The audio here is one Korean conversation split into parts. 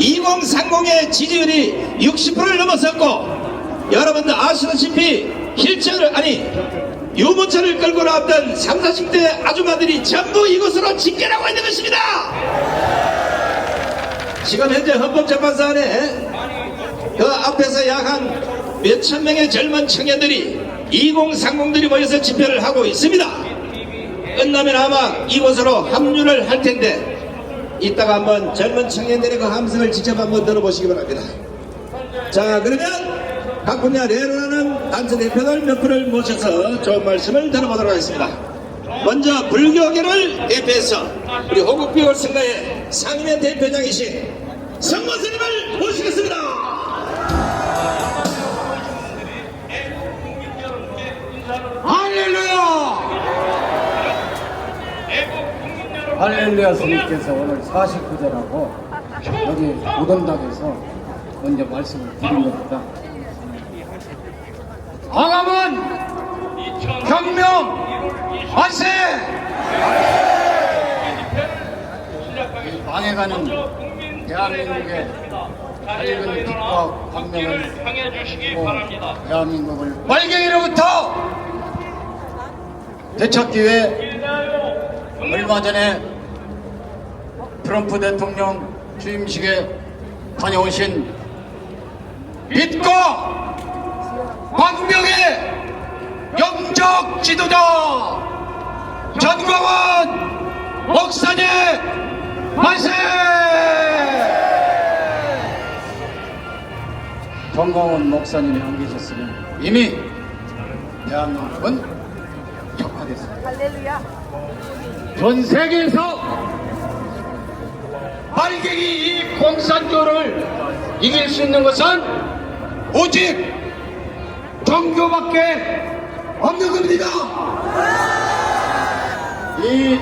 2030의 지지율이 60%를 넘어섰고, 여러분들 아시다시피 유모차를 끌고 나왔던 30, 40대 아줌마들이 전부 이곳으로 집결하고 있는 것입니다. 지금 현재 헌법재판소 안에 그 앞에서 약 한 몇천 명의 젊은 청년들이 2030들이 모여서 집회를 하고 있습니다. 끝나면 아마 이곳으로 합류를 할 텐데, 이따가 한번 젊은 청년들의 그 함성을 직접 한번 들어보시기 바랍니다. 자, 그러면 각 분야 내로라는 단체 대표들 몇 분을 모셔서 좋은 말씀을 들어보도록 하겠습니다. 먼저 불교계를 대표해서 우리 호국비월 성가의 상임위 대표장이신 성모스님을 모시겠습니다. 할렐루야! 할렐루야 스님께서 오늘 49절하고 여기 오동당에서 먼저 말씀을 드린 겁니다. 광화문 혁명 만세! 망해가는 대한민국의 밝은 빛과 광명을 대한민국을 빨갱이로부터 되찾기 위해 얼마 전에 트럼프 대통령 취임식에 다녀오신 빛과 광명의 영적 지도자 전광훈 목사님 만세! 전광훈 목사님이 안 계셨으면 이미 대한민국은 격화됐습니다. 할렐루야. 전 세계에서 빨갱이 이 공산주를 이길 수 있는 것은 오직 종교밖에 없는 겁니다. 이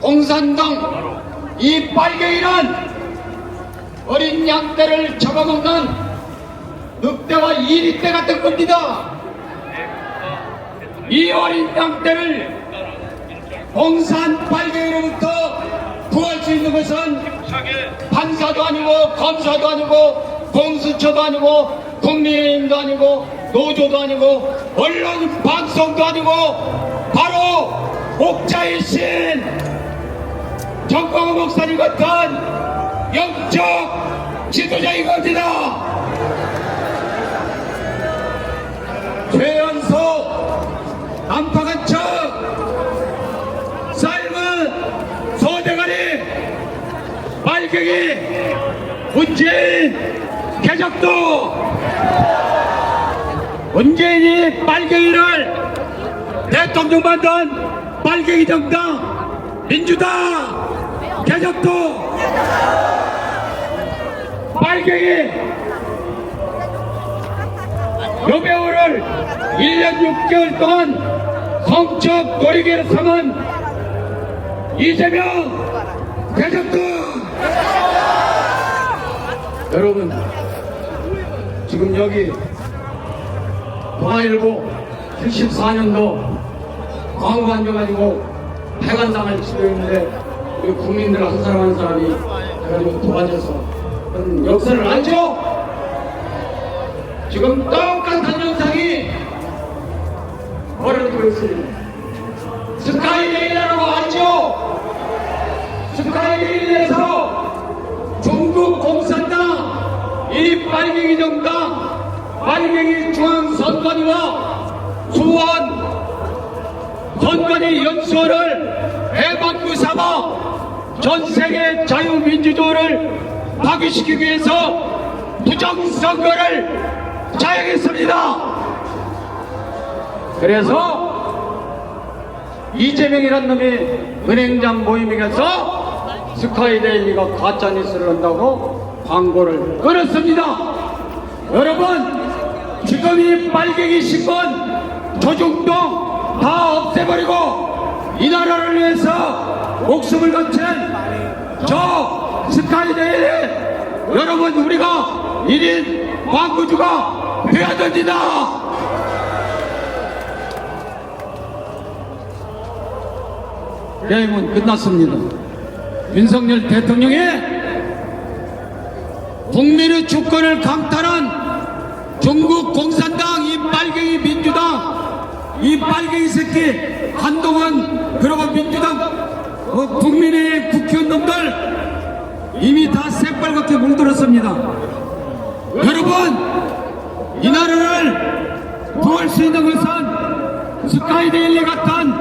공산당 이 빨갱이는 어린 양떼를 잡아먹는 늑대와 이리떼 같은 겁니다. 이 어린 양떼를 공산 빨갱이로부터 구할 수 있는 것은 판사도 아니고 검사도 아니고 공수처도 아니고 국민의힘도 아니고 노조도 아니고 언론 방송도 아니고 바로 목자이신 전광훈 목사님 같은 영적 지도자인 겁니다. 최연소 난파간 척 삶은 소대가리 빨갱이 문재인 개적도 문재인이 빨갱이를 대통령 만든 빨갱이 정당 민주당 개적도 빨갱이 여배우를 1년 6개월 동안 성적 놀이개로 삼은 이재명 개적도 여러분 지금 여기 동아일보 74년도 광고 앉아가지고 폐간당을 치고 있는데 우리 국민들 한 사람 한 사람이 해가지고 도와줘서 그런 역사를 알죠? 지금 똑같은 영상이 벌어지고 있습니다. 스카이데일이라고 알죠? 스카이데일에서 중국 공산당 이 빨갱이 정당 빨갱이 중앙선관위와 수원 선관위 연수원을 해방구 삼아 전세계 자유민주주의를 파괴시키기 위해서 부정선거를 자행했습니다. 그래서 이재명이란 놈이 은행장 모임에 가서 스카이데일리가 가짜뉴스를 한다고 광고를 끊었습니다. 여러분 지금 이 빨갱이 신문 조중동 다 없애버리고 이 나라를 위해서 목숨을 바친 저 스카이데일리 여러분 우리가 1인 광고주가 되어야 됩니다. 게임은 끝났습니다. 윤석열 대통령의 국민의 주권을 강탈한 중국 공산당 이 빨갱이 민주당 이 빨갱이 새끼 한동안 그리고 민주당 국민의 국회의원들 이미 다 새빨갛게 물들었습니다. 여러분 이 나라를 구할 수 있는 것은 스카이데일리 같은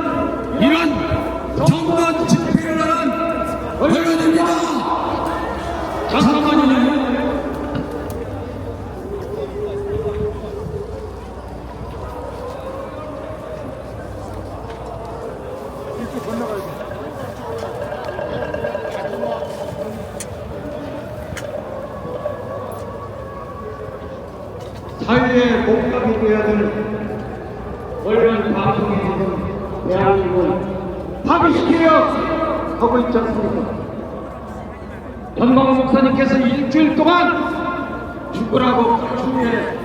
이런 정권 집회를 하는 언론입니다. 잠깐만요. 사회의 목각이 되어야 될 언론 방송이 지금 대한민국을 파괴시키려 하고 있지 않습니까? 전광훈 목사님께서 일주일 동안 죽으라고 추미애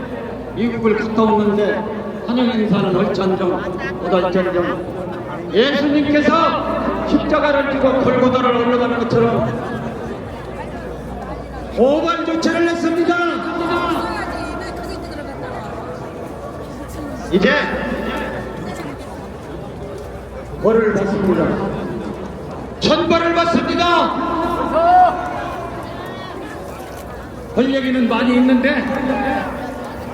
미국을 갔다 오는데 환영 행사는 얼찬정 오달찬정 예수님께서 십자가를 지고 골고다를 올라가는 것처럼 고발 조치를 냈습니다. 이제 벌을 받습니다. 천벌을 받습니다. 할 얘기는 많이 있는데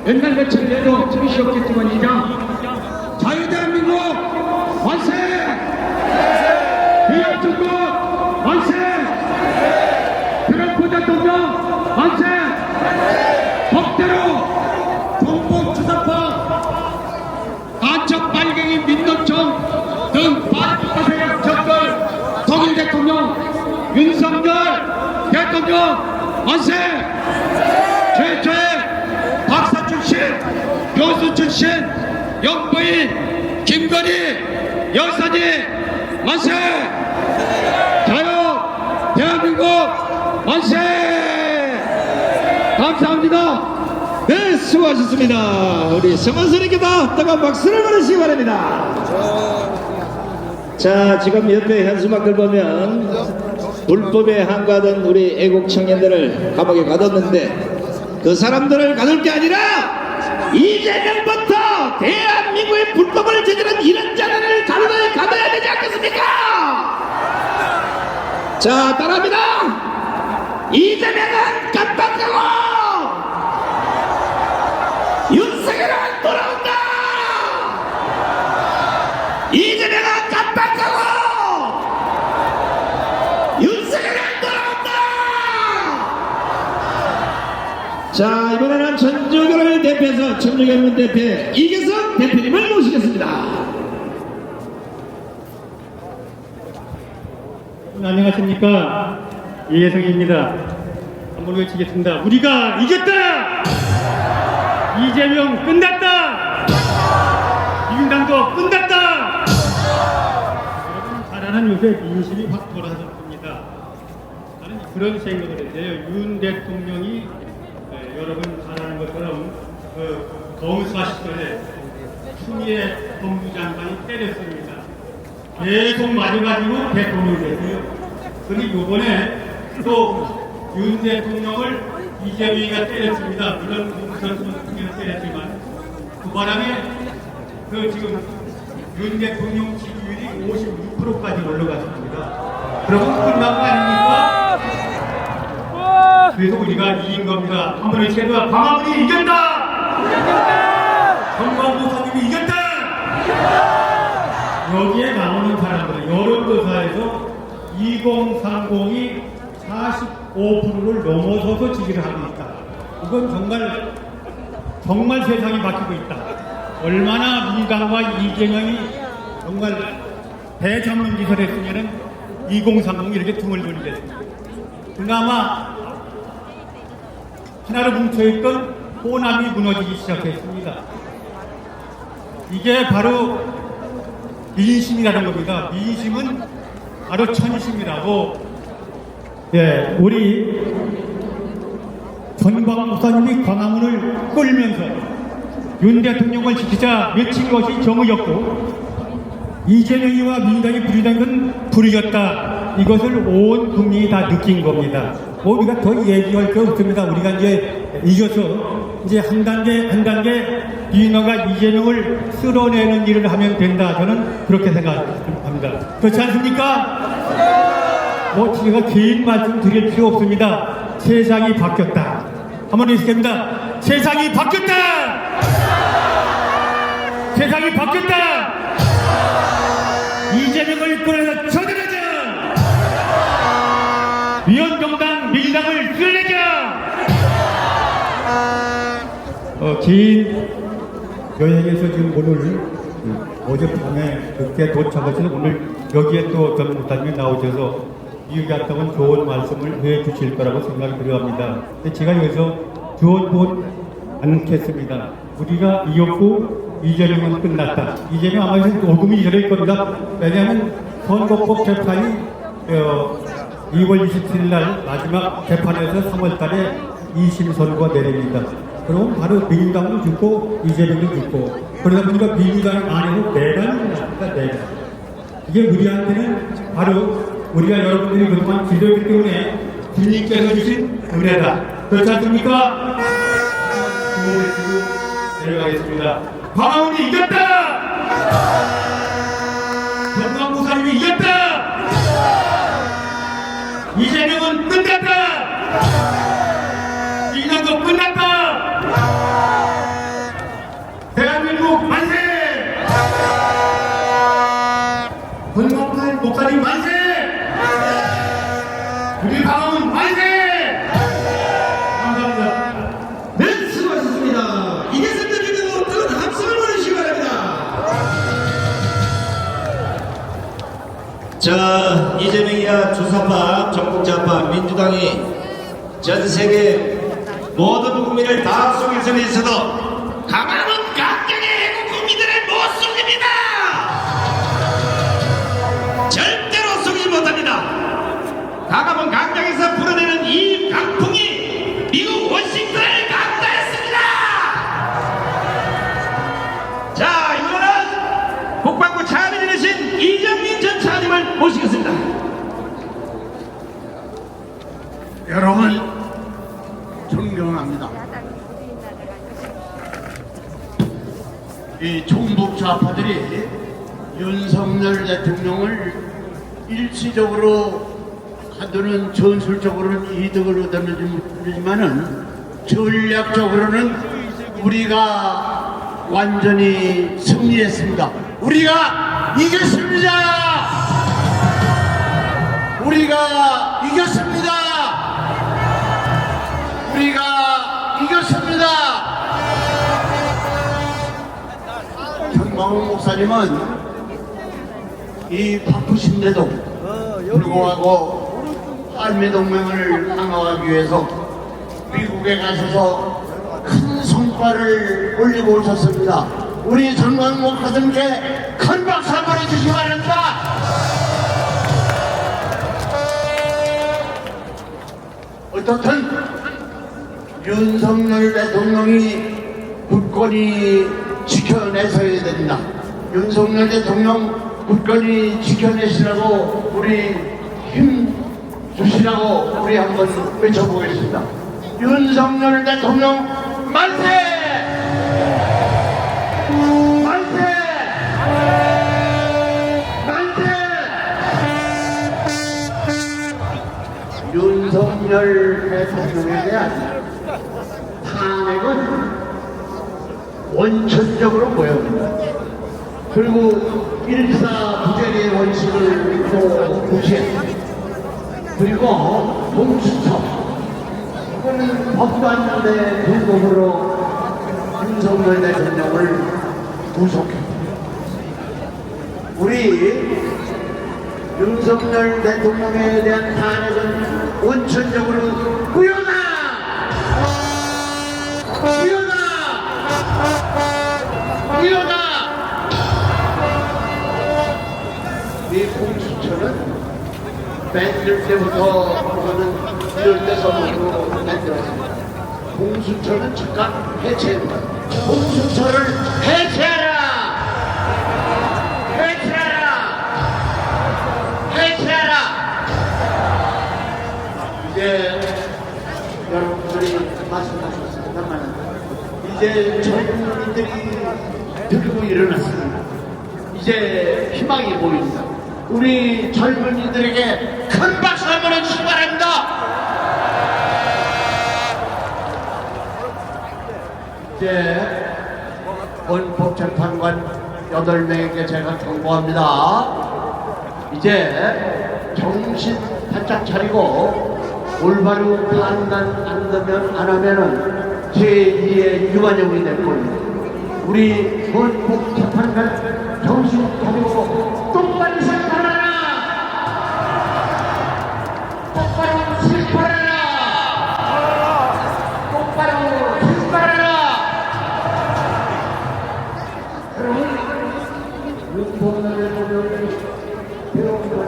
옛날 며칠 내로 들으셨겠지만 이제 자유대한민국 만세! 비약중국 만세! 트럼프 대통령 만세! 법대로 정복 주사파 간첩 빨갱이 민노총 등 반파세력 적들 통일 대통령 윤석열 대통령 만세! 최초의 박사 출신 교수 출신 영부인 김건희 여사님 만세! 자유 대한민국 만세! 감사합니다. 네, 수고하셨습니다. 우리 성원선님께도 뜨거운 박수를 보내시기 바랍니다. 자, 지금 옆에 현수막들 보면 불법에 항거하던 우리 애국 청년들을 감옥에 가뒀는데 그 사람들을 가둘 게 아니라 이재명부터 대한민국의 불법을 저지른 이런 자들을 가둬야 되지 않겠습니까? 자, 따라합니다. 이재명은 깜빡하고 윤석열은 돌아온다. 이재명은 깜빡하고 윤석열은 돌아온다. 자, 이번에는 천주교를 대표해서 천주교문 대표 이계성 대표님을 모시겠습니다. 안녕하십니까, 이계성입니다. 한번 외치겠습니다. 우리가 이겼다! 이재명 끝났다! 이민당도 끝났다! 여러분 잘 아는 요새 민심이 확 돌아섰습니다. 저는 그런 생각을 했는데요. 윤 대통령이 여러분 잘 아는 것처럼 검사 시절에 추미애 법무장관이 때렸습니다. 계속 맞아가지고 대통령이 됐어요. 그런데 요번에 또 윤 대통령을 이재명이가 때렸습니다. 물론 공수선수가 때렸지만 그 바람에 지금 윤 대통령 지지율이 56%까지 올라갔습니다. 그러면 끝난 거 아닙니까? 그래서 우리가 이긴 겁니다. 한 번에 제가 광화문이 이겼다! 정광훈 목사님이 이겼다! 여기에 나오는 사람들은 여론조사에서 2030이 45%를 넘어서서 지지를 하고 있다. 이건 정말 세상이 바뀌고 있다. 얼마나 민주당과 이재명이 정말 대장론 짓을 했으면 2030이 이렇게 등을 돌리겠습니다. 그나마 하나로 뭉쳐있던 호남이 무너지기 시작했습니다. 이게 바로 민심이라는 겁니다. 민심은 바로 천심이라고. 네, 우리 전광훈 목사님이 광화문을 끌면서 윤 대통령을 지키자 외친 것이 정의였고 이재명이와 민주당이 부리던 건 불이었다. 이것을 온 국민이 다 느낀 겁니다. 뭐 우리가 더 얘기할 게 없습니다. 우리가 이제 이겨서 이제 한 단계 한 단계 윤석열과 이재명을 쓸어내는 일을 하면 된다. 저는 그렇게 생각합니다. 그렇지 않습니까? 뭐 제가 긴 말씀 드릴 필요 없습니다. 세상이 바뀌었다. 한번 해주시겠습니다. 세상이 바뀌었다. 세상이 바뀌었다. 이재명을 끌어내서 쳐들어자. 위원정당 민주당을 끌어내자. 긴 여행에서 지금 오늘 어젯밤에 늦게 도착하셔서 오늘 여기에 또 어떤 목사님이 나오셔서 미국에 갔다고 좋은 말씀을 해 주실 거라고 생각이 들어갑니다. 근데 제가 여기서 좋은 분 않겠습니다. 우리가 이겼고 이재명은 끝났다. 이재명 아마 녹음이 이전일 겁니다. 왜냐하면 선거법 재판이 2월 27일 날 마지막 재판에서 3월 달에 2심 선고가 내립니다. 그럼 바로 민주당도 죽고 이재명도 죽고 그러다 보니까 민주당 안에서 내란입니다. 내란. 이게 우리한테는 바로 우리가 여러분들이 그동안 지도했기 때문에 주님께서 주신 은혜다. 그렇지 않습니까? 구호를 주고 내려가겠습니다. 광화문이 이겼다! 전광무사님이 이겼다! 이재명은 끝났다! 이명도 끝났다! 대한민국 만세! 권광팔 목사님 만세! 우리 광화문 만세! 감사합니다. 네, 수고하셨습니다. 이겼습니다. 민주당으로 뜨거운 함성을 보내주시기 바랍니다. 자, 이재명이야 주사파, 전국자파, 민주당이 전 세계 모든 국민을 다 속일 수는 있어도 강함은 강경의 애국 국민들을 못 속입니다. 절대로 속이지 못합니다. 강함은 강경에서 불어내는 이 강풍이 미국 워싱턴을 강타했습니다. 자, 이번은 국방부 차관이 되신 이정민 전 차관님을 모시겠습니다. 여러분 존경합니다. 이 종북 좌파들이 윤석열 대통령을 일시적으로 하도는 전술적으로는 이득을 얻었지만은 전략적으로는 우리가 완전히 승리했습니다. 우리가 이겼습니다. 우리가 이겼습니다. 우리가 이겼습니다. 정광훈 목사님은 이 바쁘신데도 불구하고 한미동맹을 강화하기 위해서 미국에 가셔서 큰 성과를 올리고 오셨습니다. 우리 정광훈 목사님께 큰 박수 한번 해주시기 바랍니다. 어떻든 윤석열 대통령이 굳건히 지켜내서야 된다. 윤석열 대통령 굳건히 지켜내시라고 우리 힘 주시라고 우리 한번 외쳐보겠습니다. 윤석열 대통령 만세! 만세! 만세! 윤석열 대통령에 대한 탄핵은 원천적으로 보여옵니다. 그리고 일사부재의 원칙을 또 무시했습니다. 그리고 공수처 이거는 법도 안 나는데 불법으로 윤석열 대통령을 구속했습니다. 우리 윤석열 대통령에 대한 탄핵은 원천적으로 꾸려나! 꾸려나! 꾸려나! 이 공수처는 만들 때부터 저는 이럴 때서부터 만들었습니다. 공수처는 즉각 해체합니다. 공수처를 해체하라! 해체하라! 해체하라! 이제 여러분들이 말씀하셨습니다만 이제 젊은이들이 들고 일어났습니다. 이제 희망이 보입니다. 우리 젊은이들에게 큰 박수 한번 해주시기 바랍니다. 이제 헌법재판관 8명에게 제가 경고합니다. 이제 정신 바짝 차리고 올바로 판단 안 하면은 제2의 유한형이 될 겁니다. 우리 헌법재판관 정신 차리고 똑바로 실패하라! 똑바로 실패하라! 똑바로 실패하라! 여러분, 윤석열을 보면 배운 것을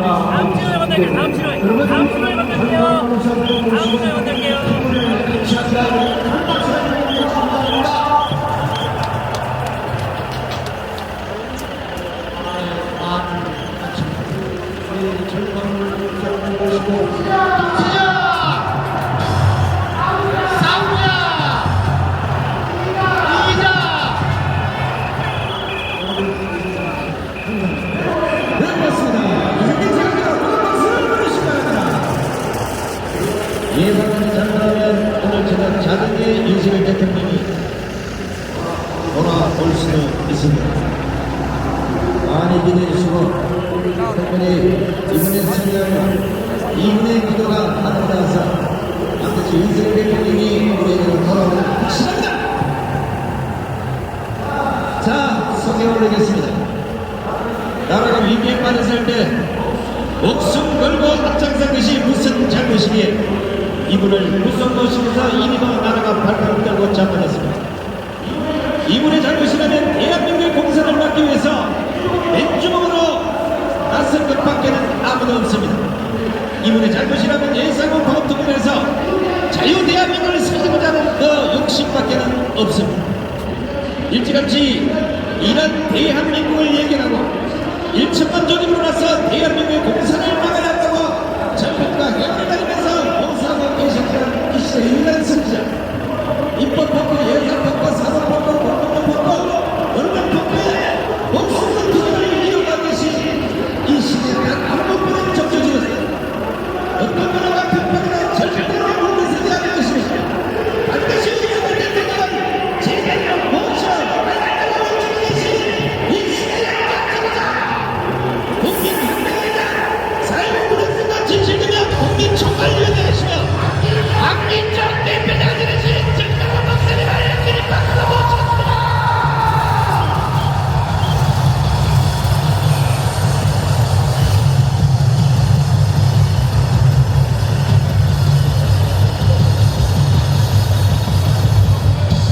다음 시간에 만날게요. 다음 시간에 만날게요. 예상하는 장면하면 오늘 저녁 자등의 윤석열 대통령이 돌아올 수도 있습니다. 많이 기대해 주시고 특별히 이번에 참여하는 이분의 기도가 아름다워서 반드시 윤석열 대통령이 우리에게 돌아오는 확실합니다. 자, 소개 올리겠습니다. 나라가 위기에 빠졌을 때 목숨 걸고 앞장선 것이 무슨 잘못이기에 이분을 무슨 모시면서 이미도 나라가 발걸음 떨고 잡아냈습니다. 이분의 잘못이라면 대한민국의 공산을 막기 위해서 맨주먹으로 나선 것밖에는 아무도 없습니다. 이분의 잘못이라면 예상국 법특검에서 자유 대한민국을 살리고자 하는 그 욕심밖에는 없습니다. 일찌감치 이런 대한민국을 예견하고 1천만 조직으로 나서 대한민국의 공산을 막아야 한다고 전국과 해안을 다니면서 공사하고 계셨던 이 시대 유일한 선지자 입법 법과 예산 법과 사법 법과 공공법 법과 언론 법과에 목숨을 기준을 이용하듯이 이 시대에 단 한 번뿐인 적조지였습니다. 어떤 문화가 편파이나 절대로 물러서지 않을 것입니다. 반드시 윤석열 대통령은 제대로 모셔 나라를 지키시 이 시대를 국민 혁명이다. 삶의 무력과 진실되며 국민 총괄위원회 하시며 박민정 대표장 되시는 정당한 목사님 알려드린 박수로 모셨습니다.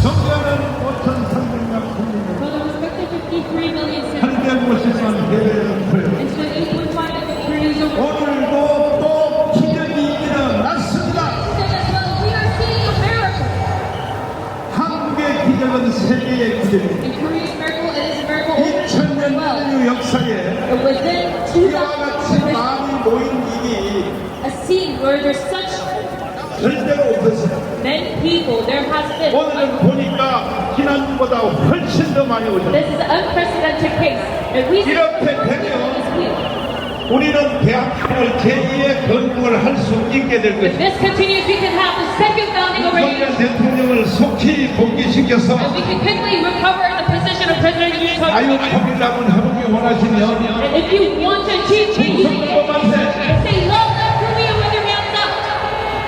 존경하는 5,300만 국민들, For the respective 53 million citizens 853 대의원들, and to 8.5 million of 오늘도 또 기적이 일어났습니다. as well, we are seeing a miracle. 한국의 기적은 세계의 기적입니다. In Korea's miracle, it is a miracle over 2000년 the world. 인류 역사에 But within 이와 같이 2,000 years, 많이 모인 일이 a scene where there's such 절대로 없었어요. many many people, there has been. 오늘은 보니까 지난주보다 훨씬 더 많이 오셨어요. This is an unprecedented case. And we see 이렇게 this 되면 week. 우리는 대한민국을 제2의 건국을 할 수 있게 될 If 것입니다. this continues, we can have the second founding of our 윤석열 nation. 대통령을 속히 복귀시켜서 And we can quickly recover the position of President Yoon Suk 자유 Yeol. 통일당을 하기 원하시면 And if you want to achieve change, say love North Korea with your hands up.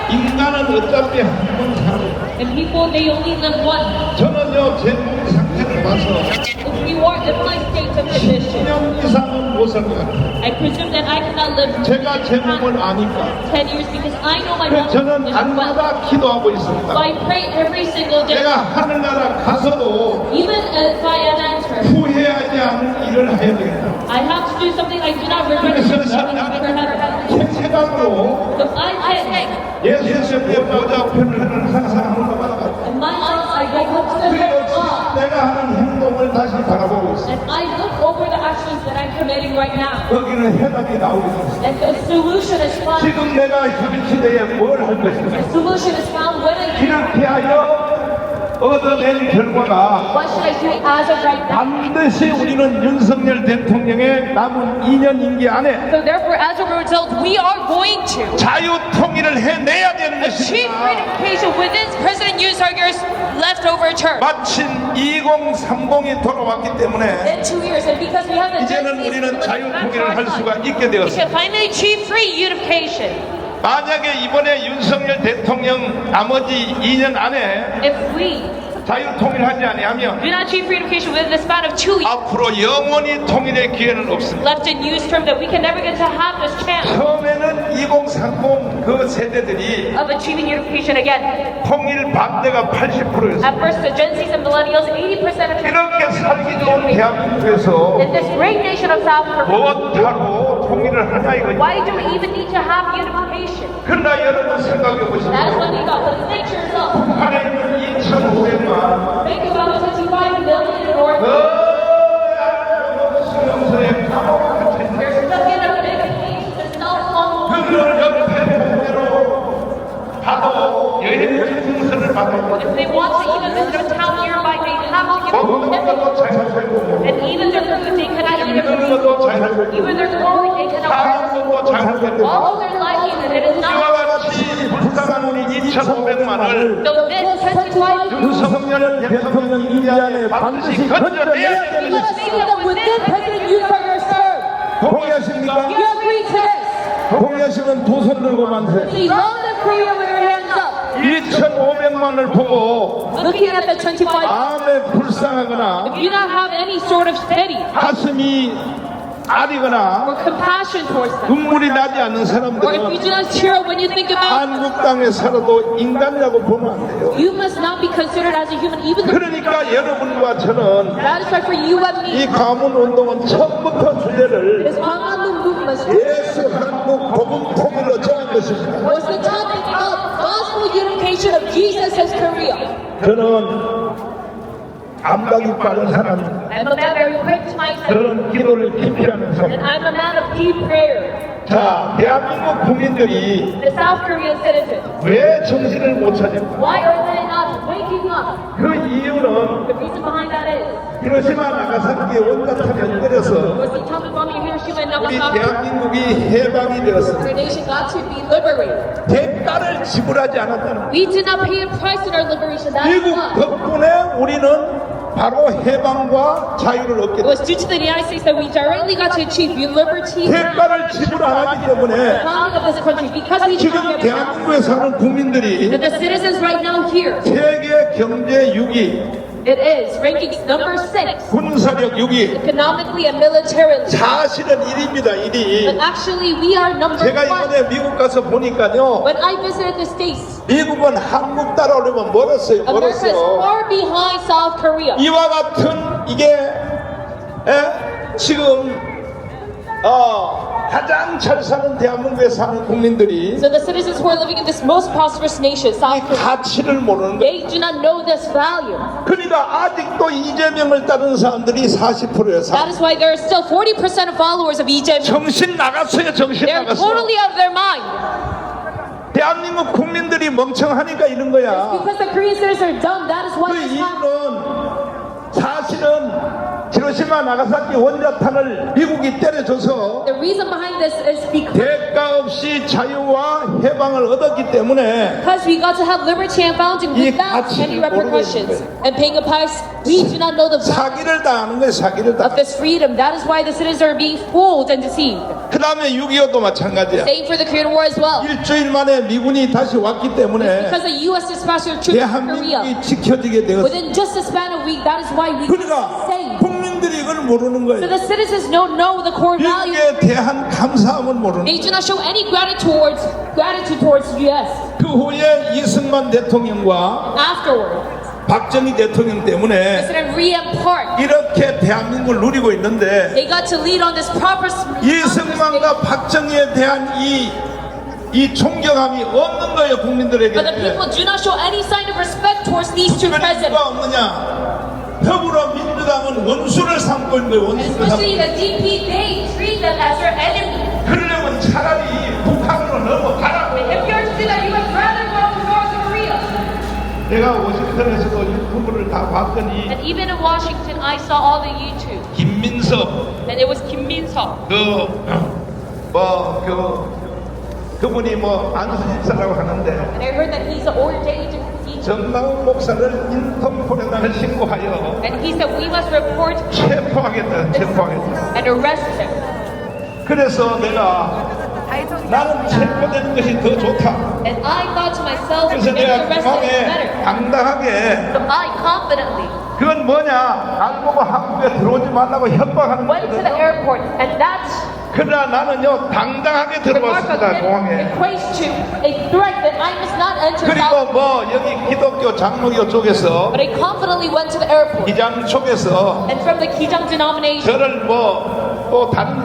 인간은 어차피 한 번 살아. And people, they only live once. 저는요 제 몸 상태를 봐서 If you are in my state of condition, 10년 이상은 못 살 것 같아요. I presume that I cannot live 제가 제 몸을 아니까 10 years because I know my 그래서 own 저는 condition well. 날마다 기도하고 So 있습니다. I pray every single day. 내가 하늘나라 가서도 Even if I am answered, 후회하지 않는 일을 해야 되겠다. I have to do something I do not regret to do something to make her happy. 생각으로 So I think, 예수님의 보좌편을 항상 물어봐라. in my eyes, I go up to the head 그리고 of 내가 하는 행동을 다시 바라보고 있어. and I look over the actions that I'm committing right now. 거기는 해답이 나오고 있어. And the solution is found. 지금 내가 현 시대에 뭘 할 것인가? The solution is found when I do. 이렇게 하여 얻어낸 결과가 What should I do as of right now? 반드시 우리는 윤석열 대통령의 남은 2년 임기 안에 So therefore, as a result, we are going to 자유 통일을 해내야 되는 achieve 것입니다. unification within President Yoon Suk Yeol's leftover term. 마침 2030이 돌아왔기 때문에 In 2 years, and because we have the 이제는 destiny 우리는 to 자유 look back to 통일을 our 할 time, 수가 있게 we 되었습니다. can finally achieve free unification. 만약에 이번에 윤석열 대통령 나머지 2년 안에 If we 자유 통일하지 아니하면 do not achieve free unification within the span of 2 years 앞으로 영원히 통일의 기회는 없습니다. left in Yoon's term, that we can never get to have this chance 처음에는 2030 그 세대들이 of achieving unification again. 통일 반대가 80%였습니다. At first, the Gen Zs and millennials, 80% of 이렇게 살기 좋은 대한민국에서 in this great nation of South Korea. 무엇하고 통일을 하냐 이거죠. Why do we even need to have unification? 그러나 여러분 생각해 That is 보시면 what we got. But think to yourself, 북한에 있는 2,500만 think about the 25 million in North 수용소에 감옥 같은 They're stuck in a big cage that's not long. 그걸 옆에 보내로 봐도 여행 증서를 받고 If they want to even visit a town nearby, they have to give 먹는 them 것도 잘 살고 and even their food, they cannot eat 입는 it. 것도 잘 살고 Even their clothing, they cannot 사는 것도 잘 살고 all of their livelihood. It is 이와 not. 같이 불쌍한 우리 2,500만을 So this 25 윤석열 대통령 임기 안에 반드시 건져내야 되는 We must make them within President Yoon Suk Yeol's term. 동의하십니까? You agree to this? 동의하시면 두 손 들고 만세. Please, love the Korea with your hands up. 2,500만을 보고 Looking at the 25, 마음에 불쌍하거나 if you don't have any sort of pity 가슴이 아리거나 or compassion towards them, 눈물이 나지 않는 or if you 사람들은 do not tear up when you think about, 한국 땅에 살아도 인간이라고 보면 안 돼요. you must not be considered as a human, even though 그러니까 여러분과 저는 that is why for you and 이 me, 가문 운동은 처음부터 주제를 this Hangul movement 예수 한국 복음 통일로 정한 것입니다. was the topic of gospel unification of Jesus as Korea. 저는 감각이 빠른 사람입니다. I'm a man very quick to myself, 저는 기도를 깊이 하는 사람. and I'm a man of deep prayer. 자, 대한민국 국민들이 The South Korean citizens, 왜 정신을 못 차립니까? why are they not waking up? 그 이유는 The reason behind that is 히로시마 나가사키에 온갖 연결해서 was the atomic bomb in Hiroshima and 우리 Nagasaki. 대한민국이 해방이 되었습니다. Our nation got to be liberated. 대가를 지불하지 않았다는 We did not pay a price in our liberation. That is 미국 why. 덕분에 우리는 바로 해방과 자유를 얻게 It was 됐습니다. due to the United States that we directly got to achieve liberty and 대가를 지불 안 하기 때문에 founding of this country because we did 지금 not get it. 대한민국에 사는 국민들이 That the citizens right now here, 세계 경제 6위, it is ranking number 6 군사력 6위, economically and militarily. 사실은 1위입니다. But 1위. actually, we are number 제가 1. 이번에 미국 가서 보니까요, When I visited the States, 미국은 한국 따라오려면 멀었어요. America is 멀었어. far behind South Korea. 이와 같은 이게 지금 가장 잘 사는 대한민국에 사는 국민들이 So the citizens who are living in this most prosperous nation, South Korea, 가치를 모르는 거예요. they do not know this value. 그러니까 아직도 이재명을 따르는 사람들이 40%예요. That is why there are still 40% of followers of Lee Jae-myung. 정신 나갔어요. 정신 They're 나갔어. totally out of their mind. 대한민국 국민들이 멍청하니까 이런 거야. Because the Korean citizens are dumb, that is why 그 this happened. 이유는 사실은 히로시마 나가사키 원자탄을 미국이 때려줘서 The reason behind this is 대가 없이 자유와 해방을 얻었기 때문에 because we got to have liberty and founding 이 without any 가치를 모르고 repercussions. 있는 거예요. And paying a price, we do not know the value 사기를 당하는 거예요. 사기를 of 당하는. this freedom. That is why the citizens are being fooled and deceived. 그 다음에 6.25도 마찬가지야. Same for the Korean War as well. 일주일 만에 미군이 다시 왔기 때문에 Because the U.S. dispatched their troops to Korea. 대한민국이 지켜지게 되었어. Within just a span of a week, that is why we got 그러니까 saved. 국민들이 이걸 모르는 So 거예요. the citizens don't know the core values. 미국에 대한 감사함을 모르는 They 거예요. do not show any gratitude towards the U.S. 그 후에 이승만 대통령과 Afterward, 박정희 대통령 때문에 President Rhee Park, 이렇게 대한민국을 누리고 있는데 they got to lead on this proper. 이승만과 박정희에 대한 이 존경함이 없는 거예요, 국민들에게. But the people do not show any sign of respect towards these two 왜 presidents. 없느냐? 더불어민주당은 원수를 삼고 있는 거예요, 원수를 삼고. Especially the DP, they treat them as their enemy. 그러려면 차라리 북한으로 넘어가라. If you're to do that, you would rather go to North Korea. 내가 워싱턴에서도 유튜브를 다 봤더니 And even in Washington, I saw all the YouTube. 김민석 And it was Kim Min-seok. 그분이 안수집사라고 하는데 And I heard that he's ordained in Egypt. 정나운 목사를 인턴포에다가 신고하여 And he said, we must report 체포하겠다. and arrest him. 그래서 내가 나는 체포되는 것이 더 좋다. And I thought to myself, 그래서 getting 내가 arrested is 공항에 better. 당당하게 So I confidently 그건 뭐냐? 날 보고 한국에 들어오지 말라고 협박하는 went to the 거거든요. airport, and that's 그러나 나는요 당당하게 the mark of 들어왔습니다. it 공항에. equates to a threat that I must not enter 그리고 South. 여기 기독교 장로교 쪽에서 But I confidently went to the airport. 기장 쪽에서 And from the Kijang denomination, 저를 또 다른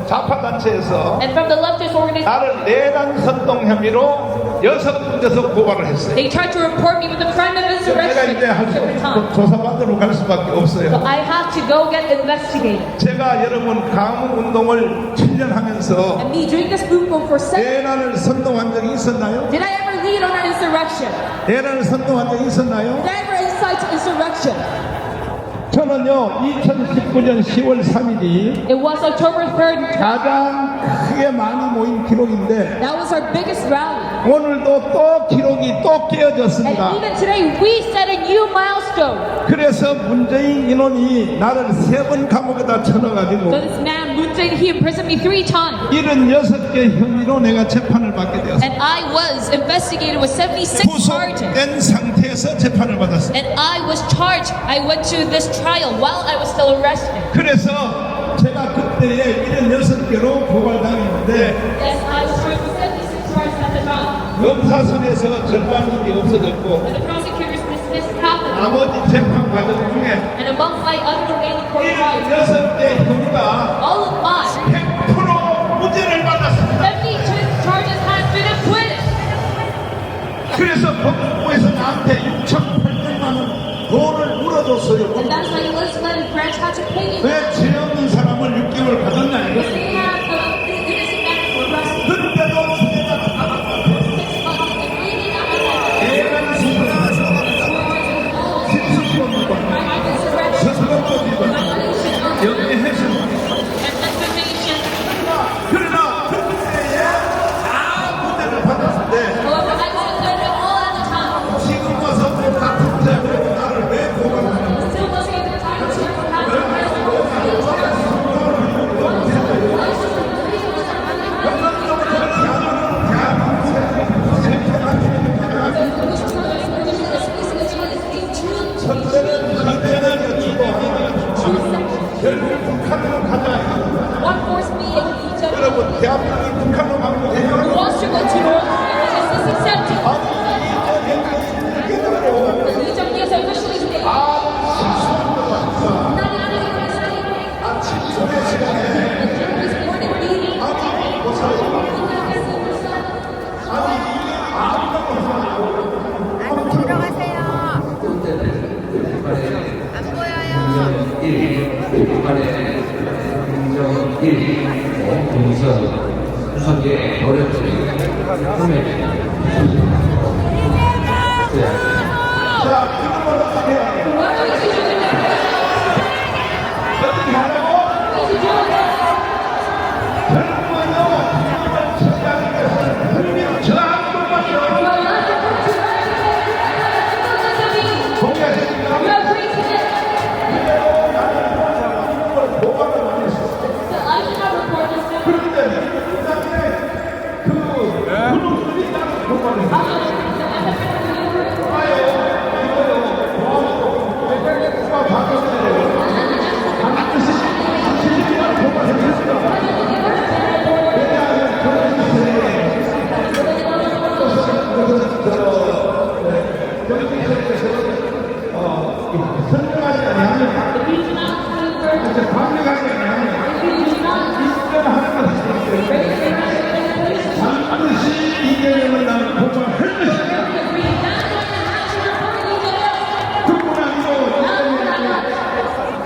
좌파 단체에서 and from the leftist organization, 나를 내란 선동 혐의로 6군데서 고발을 했어요. they tried to report me with the crime of 내가 insurrection. 이제 Different time. 조사받으러 갈 수밖에 So 없어요. I have to go get investigated. 제가 여러분 강원 운동을 7년 하면서 And me doing this movement for 7 내란을 선동한 적이 있었나요? Did I ever lead on an insurrection? 내란을 선동한 적이 있었나요? Did I ever incite insurrection? 저는요 2019년 10월 3일이 It was October 3rd. 가장 크게 많이 모인 기록인데 That was our biggest rally. 오늘도 또 기록이 또 And 깨어졌습니다. even today, we set a new milestone. 그래서 문재인 인원이 나를 3번 감옥에다 쳐넣어가지고 So this man, Moon Jae, he imprisoned me 3 times. 76개 혐의로 내가 재판을 받게 되었습니다. And I was investigated with 76 charges. 구속된 상태에서 재판을 받았습니다. And I was charged. I went to this trial while I was still arrested. 그래서 제가 그때에 76개로 고발당했는데 Yes, I was charged with 76 charges at the time. 검사선에서 절반이 없어졌고 And the prosecutors dismissed half of them. 나머지 재판 과정 중에 And among my other remaining court trials, 76개 혐의가 all of mine, 100% 무죄를 받았습니다. 72 charges had been acquitted. 그래서 법무부에서 나한테 6,800만 원 돈을 물어줬어요. And that's why the legislative branch had to pay me. 왜 죄 없는 사람을 6개월 받았냐 They 이거죠. have the innocent man who was arrested. 그런데도 수혜가 6 months and really not allowed. 대란 수준 실수법 위반 서술법 위반 연기해서 그러나 그때에 다 무죄를 받았는데 지금 와서 또 같은 죄로 나를 왜 고발하냐. 첫째는 간단하게 주고 결국 북한으로 가자. 여러분 대한민국이 북한으로 가면 돼요. 들어가세요. 안 보여요. 북한의 행정 1, 공선 무섭게 어렵지.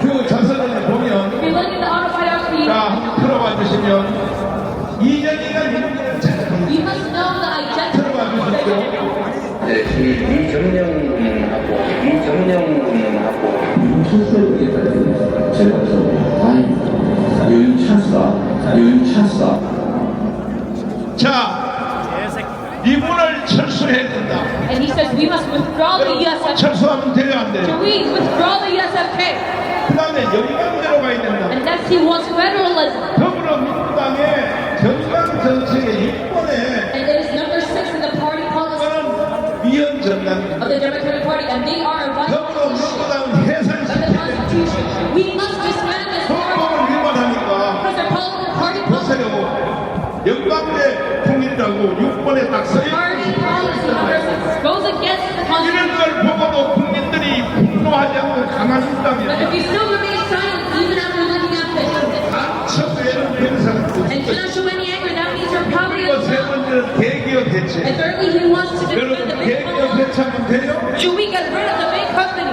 그 전선에 보면 If you look at the autobiography, 자 한번 틀어봐 주시면 이전이가 누군지를 잘 you must know the identity 틀어봐 of the 주십시오. 네, 이정령 군하고 출소해보겠다는 제가 아니 유인 찬스다. 자 이분을 철수해야 된다. And he says we must withdraw the USFK. 철수하면 돼요 안 So 돼요? we withdraw the USFK. 그 다음에 영광대로 가야 된다. And next he wants federalism. 더불어민주당의 정강 정책의 6번에 And it is number 6 in the party policy 그거는 위헌 정당입니다. of the Democratic Party. And they are a violation 더불어민주당은 of the 해산시켜야 된다. Constitution. We must disband this party 헌법을 위반하니까 because their party policy. 보세요. 영광대 통일이라고 6번에 딱 써있는 Party policy number 6 goes against the 이런 Constitution. 걸 보고도 국민들이 분노하지 않고 가만히 But 있다면 if you still remain silent even after looking at this 첫째는 변상을 and cannot show any anger, that means you're probably 그리고 세 upset. 번째는 대기업 대체. And thirdly, he wants to defend 여러분 the big 대기업 company. 대체하면 돼요? Should we get rid of the big company?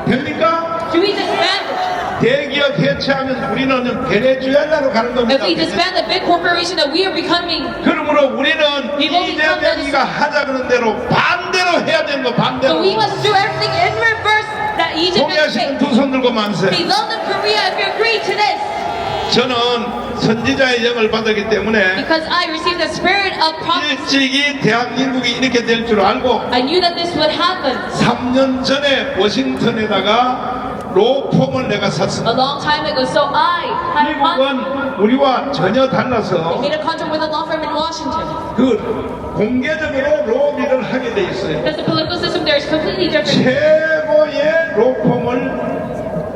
됩니까? Should we disband it? 대기업 대체하면 우리는 베네수엘라로 가는 겁니다. If we disband the big corporation, that we are becoming. 그러므로 우리는 이재명이가 하자 그런 대로 반대로 해야 되는 거 So 반대로. we must do everything in reverse that Egypt has 동의하시는 made. 두 손 들고 만세. They love in Korea if you agree to this. 저는 선지자의 영을 받았기 때문에 Because I received the spirit of prophecy. 일찍이 대한민국이 이렇게 될 줄 알고 I knew that this would happen. 3년 전에 워싱턴에다가 로펌을 내가 샀습니다. A long time ago, so I had a contract. 미국은 우리와 전혀 I 달라서 made a contract with a law firm in Washington. 그 공개적으로 로비를 하게 돼 있어요. Because the political system there is completely different. 최고의 로펌을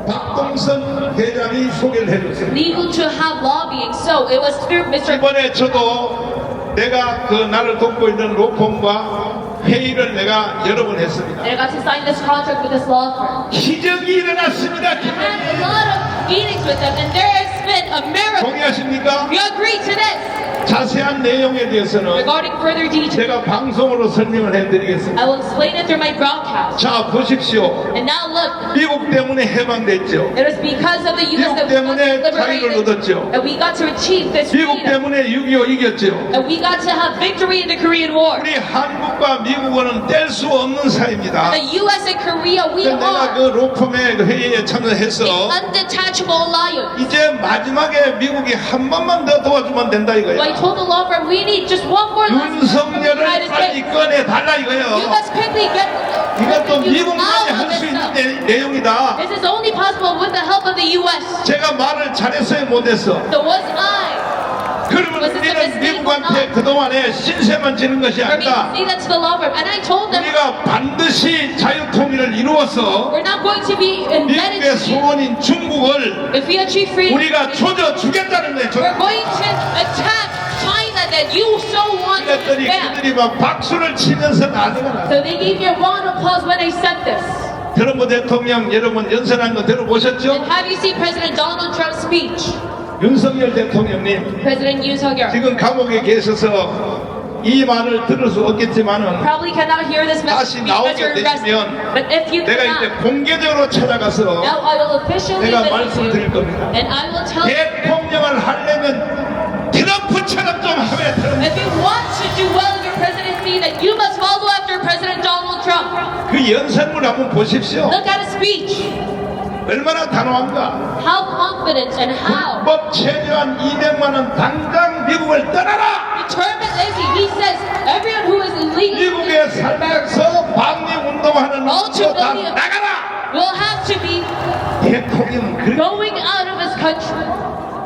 박동선 회장이 소개를 해줬어요. Legal to have lobbying, so it was through Mr. 이번에 저도 내가 그 나를 돕고 있는 로펌과 회의를 내가 여러 번 했습니다. And I got to sign this contract with this law firm. 기적이 일어났습니다. I had a lot of meetings with them, and there has been a miracle. 동의하십니까? You agree to this? 자세한 내용에 대해서는 Regarding further details, 제가 방송으로 설명을 해드리겠습니다. I will explain it through my broadcast. 자 보십시오. And now look, 미국 때문에 해방됐죠. it was because of the U.S. 미국 that we got 때문에 자유를 liberated, 얻었죠. and we got to achieve this 미국 freedom, 때문에 6.25 이겼죠. and we got to have victory in the Korean War. 우리 한국과 미국은 뗄 수 없는 사이입니다. The U.S. and Korea, we 내가 are 그 로펌의 그 회의에 참여해서 the undetachable alliance. 이제 마지막에 미국이 한 번만 더 도와주면 된다 So I 이거예요. told the law firm, we need just one more last from the 윤석열을 United 빨리 States. 꺼내 달라 You 이거예요. must quickly get 이것도 you 미국만이 out 할 of 수 this 있는 stuff. 내용이다. This is only possible with the help of the U.S. 제가 말을 잘했어요 못했어. So was I 그러면 Was it the 우리는 mistake 미국한테 or not? 그동안에 신세만 지는 것이 for me to 아니다. say that to the law firm? And I told them 우리가 반드시 자유통일을 이루어서 we're not going to be embedded 미국의 to you. 소원인 중국을 If we achieve freedom, 우리가 조져주겠다는 거예요. we're going to attack China that you so want to 그랬더니 ban. 그들이 막 박수를 치면서 난리가 나. So they gave me a round of applause when I said this. 트럼프 대통령 여러분 연설한 거 들어보셨죠? And have you seen President Donald Trump's speech? 윤석열 대통령님 President Yoon Suk-yeol 지금 감옥에 계셔서 이 말을 들을 수 없겠지만은 probably cannot hear this 다시 message because 나오게 you're arrested. 되시면 But if you 내가 이제 cannot, 공개적으로 찾아가서 now I will officially 내가 visit 말씀드릴 you, 겁니다. and I will tell you 대통령을 하려면 트럼프 트럼프처럼 좀 하면 트럼프. If you want to do well in your presidency, then you must follow after President Donald Trump. 그 연설문 한번 보십시오. Look at his speech. 얼마나 단호한가. How confident and how 불법 체류한 200만원 당장 미국을 떠나라. determined is he. He says everyone who is illegal 미국에 살면서 방위 운동하는 놈도 다 나가라. will have to be 대통령은 그렇게 going out of his country.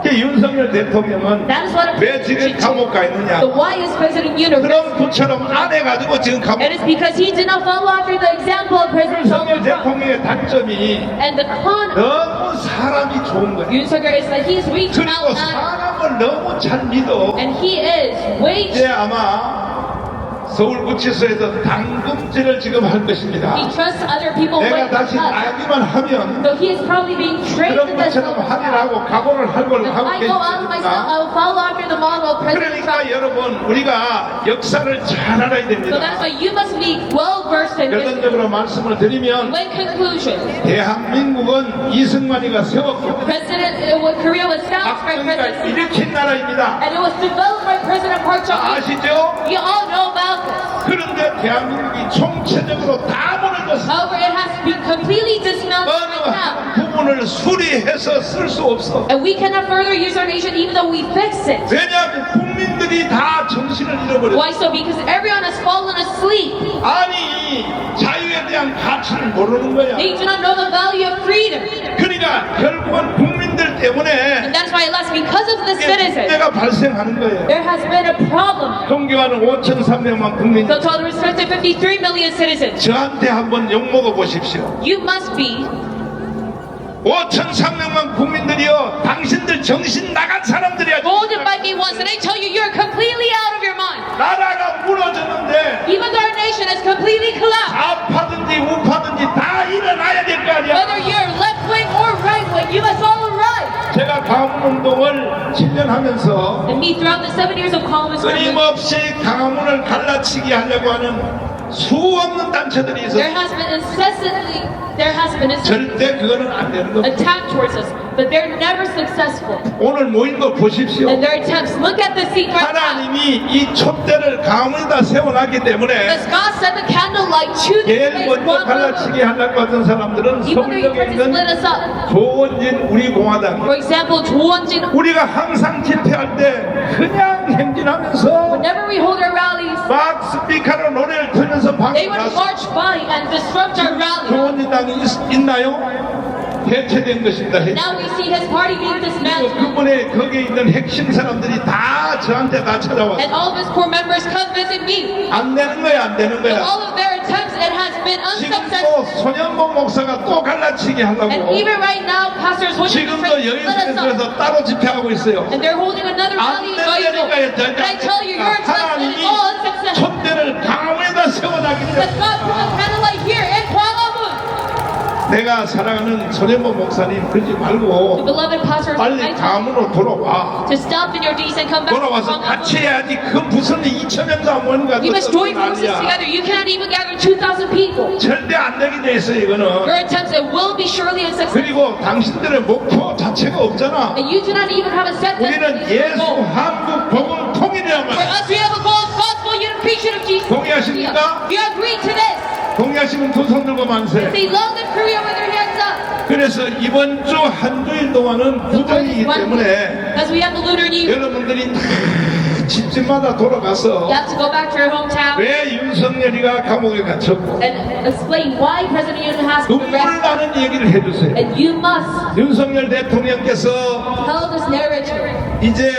윤석열 대통령은 That is what 왜 지금 감옥 가 있느냐. So why is President Yoon arrested? 트럼프처럼 안 해가지고 지금 감옥. It is because he did not follow after the example of President 윤석열 Donald Trump. 대통령의 단점이 And the con of 너무 사람이 좋은 거예요. Yoon Suk-yeol is that he's rich 그리고 out 사람을 너무 잘 믿어. and he is way 이제 아마 서울구치소에서 당금질을 지금 할 것입니다. he trusts other people 내가 way 다시 up. 나기만 하면 So he is probably being trained in this 트럼프처럼 하기라고 각오를 할 걸 If 하고 I go out of myself, I 계십니다. will follow after the model of President Trump. 그러니까 여러분 우리가 역사를 잘 알아야 So 됩니다. that's why you must be well versed in history. 결론적으로 말씀을 드리면 In conclusion, 대한민국은 이승만이가 세웠고 Korea was founded by 박정희가 President 일으킨 나라입니다. and it was developed by President Park Chung-hee. 아시죠? You all know about this. 그런데 대한민국이 총체적으로 다 무너졌어. However, it has been completely dismantled 어느 right now. 한 부분을 수리해서 쓸 수 없어. And we cannot further use our nation even though we fix it. 왜냐하면 국민들이 다 정신을 잃어버렸어. Why so? Because everyone has fallen asleep. 아니 자유에 대한 가치를 모르는 거야. They do not know the value of freedom. 그러니까 결국은 국민들 때문에 And that's why, alas, because of the citizens, 문제가 발생하는 거예요. there has been a problem. 존경하는 5,300만 국민, So to all the respected 53 million citizens, 저한테 한번 욕먹어 보십시오. you must be 5,300만 국민들이요, 당신들 정신 나간 사람들이야. molded by me once, and I tell you, you're completely out of your mind. 나라가 무너졌는데 Even though our nation is completely collapsed, 좌파든지 우파든지 다 일어나야 될 거 아니야. whether you're left wing or right wing, you must all rise. 제가 강화문운동을 7년 하면서 And me, throughout the 7 years of Congress, 끊임없이 강화문을 갈라치기 하려고 하는 수없는 단체들이 there 있어요. has been a 절대 그거는 안 되는 겁니다. attack towards us, but they're never successful. 오늘 모인 거 보십시오. And their attempts, look at the seat right now. 하나님이 이 촛대를 강화문에다 세워놨기 때문에 Because God set the candlelight to this 제일 place. 먼저 갈라치기 하려고 하던 사람들은 Even though you 서울역에 try to split 있는 us up. 조원진 우리 공화당. For example, 조원진, 우리가 항상 집회할 때 그냥 행진하면서 whenever we hold our rallies, 막 스피커로 노래를 틀면서 they 방송 would 났어. march by and disrupt our rally. 조원진당이 있나요? 해체된 것입니다. Now we see his party being dismantled. 그분의 거기에 있는 핵심 사람들이 다 저한테 다 찾아왔어. And all of his core members come visit me. 안 되는 거야, 안 되는 With 거야. all of their attempts, it has been 지금도 unsuccessful. 손현복 목사가 또 갈라치기 And 하려고 even right now, pastors holding 지금도 split us up. 여인수에서 따로 집회하고 있어요. And they're holding another 안 rally in Gainesville. 된다니까요. And I tell you, your attempt is 하나님이 all unsuccessful. 촛대를 강화에다 세워놨기 Because 때문에 God put a candlelight here in Gwangwamun. 내가 사랑하는 손현복 목사님 그러지 The 말고 beloved pastors, 빨리 I tell 강화문으로 돌아와. you to stop in your duties and come back to 돌아와서 같이 Gwangwamun. 해야지. 그 무슨 2,000명도 안 모는 거 You must join forces 난리야. together. You cannot even gather 2,000 people. 절대 안 되게 돼 있어 이거는. Your attempts, it will be surely unsuccessful. 그리고 당신들의 목표 자체가 없잖아. And you do not even have a set 우리는 예수 goal. 한국 복음 통일이란 For 말이야. us, we have a goal of gospel unification of Jesus. 동의하십니까? You agree to this. 동의하시면 두 손 들고 만세. Say, love the Korea with your hands up. 그래서 이번 주 한 주일 동안은 부정이기 때문에 Because we have the Lunar New Year. 여러분들이 다 집집마다 돌아가서 You have to go back to your hometown 왜 윤석열이가 감옥에 갇혔고 and explain why President Yoon has been 눈물 arrested. 나는 얘기를 해주세요. And you must 윤석열 대통령께서 tell this narrative 이제